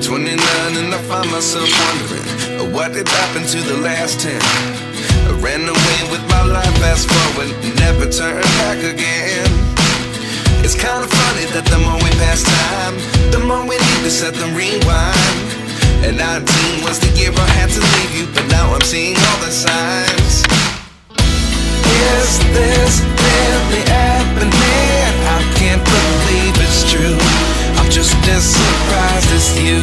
29 and I find myself wondering what did happen to the last 10. I ran away with my life, fast forward, never turn back again. It's kind of funny that the more we pass time, the more we need to set them rewind. And 19 was the year I had to leave you, but now I'm seeing all the signs. Is this really happening? I can't believe it's true. I'm just as surprised as you.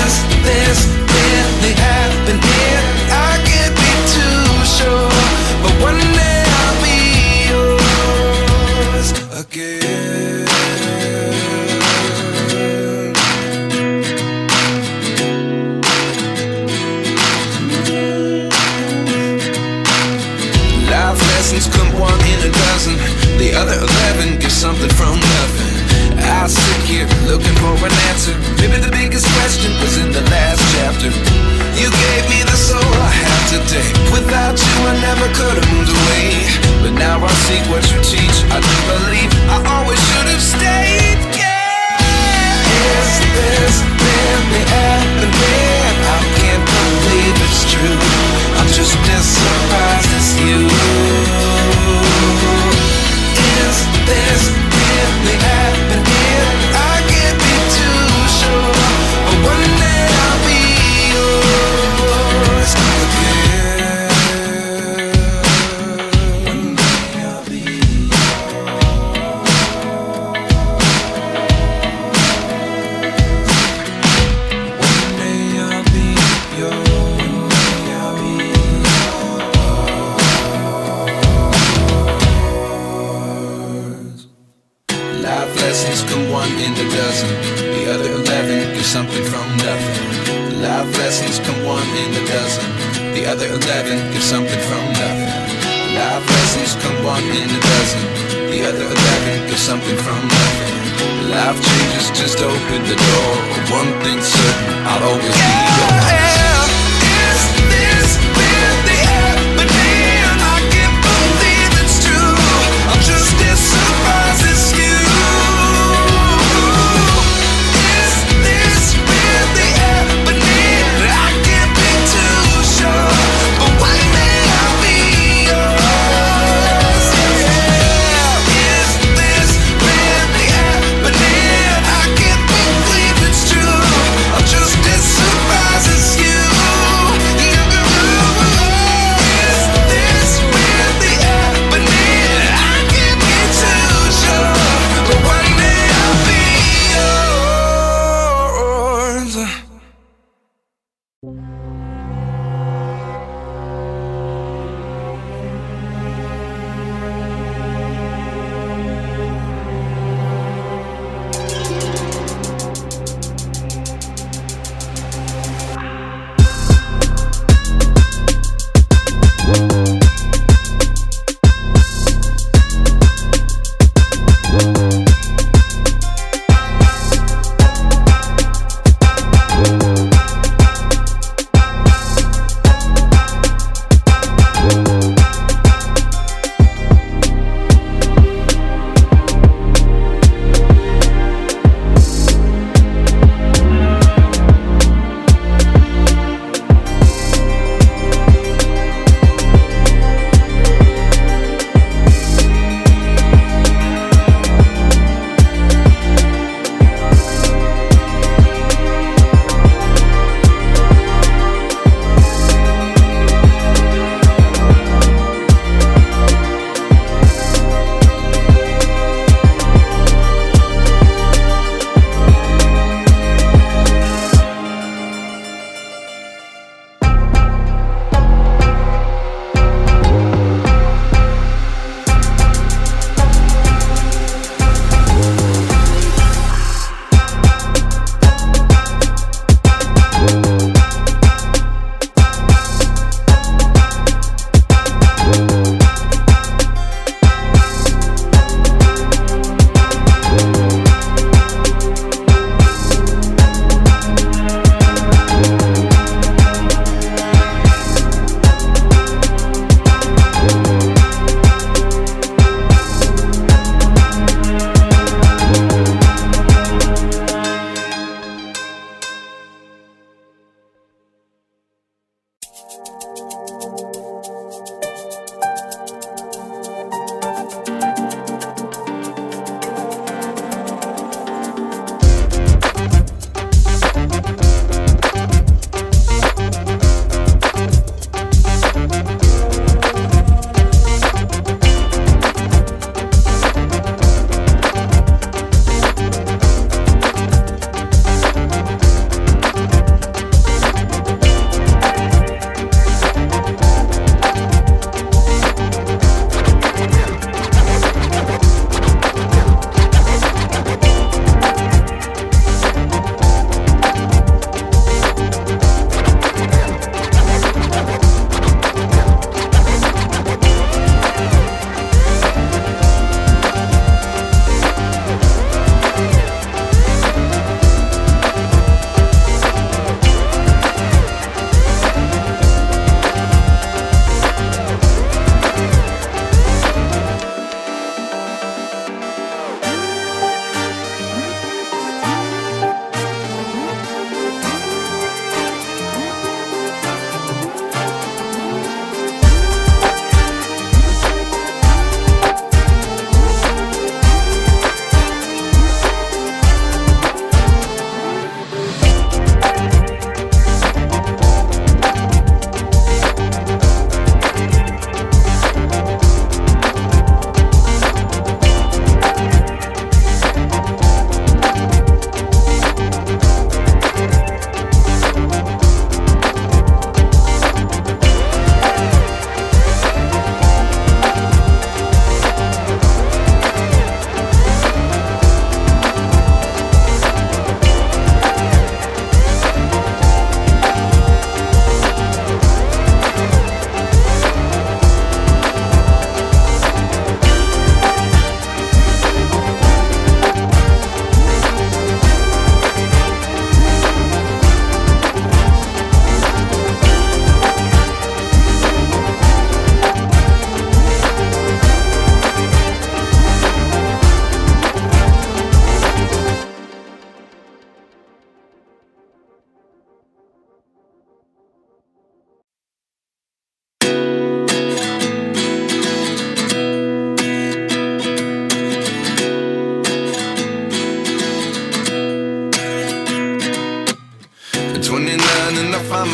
Is this really happening? I can't be too sure, but one day I'll be yours again. Life lessons come one in a dozen. The other 11 get something from nothing. I sit here looking for an answer. Maybe the biggest question was in the last chapter. You gave me the soul I have today. Without you I never could have moved away. But now I see what you teach. I do believe I always should have stayed. Yeah. Is this really happening? I can't believe it's true. I'm just as surprised as you. Is this really happening? I can't be too sure, but one day I'll be yours again. One day I'll be One day I'll be yours. One day I'll be yours. Life lessons come one in a dozen. The other 11 give something from nothing. Life lessons come one in a dozen. The other 11 give something from nothing. Life lessons come one in a dozen. The other 11 give something from nothing. Life changes just open the door. One thing's certain, I'll always be yours. Is this really happening? I can't believe it's true. I'm just as surprised as you. Just as surprised as you.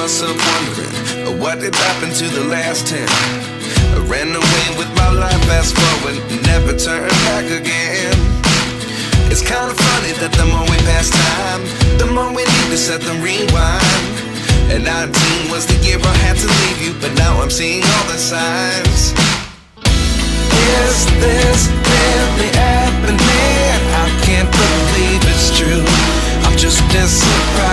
myself wondering, what did happen to the last 10? I ran away with my life, fast forward, never turn back again. It's kind of funny that the more we pass time, the more we need to set the rewind. And 19 was the year I had to leave you, but now I'm seeing all the signs. Is this really happening? I can't believe it's true. I'm just as surprised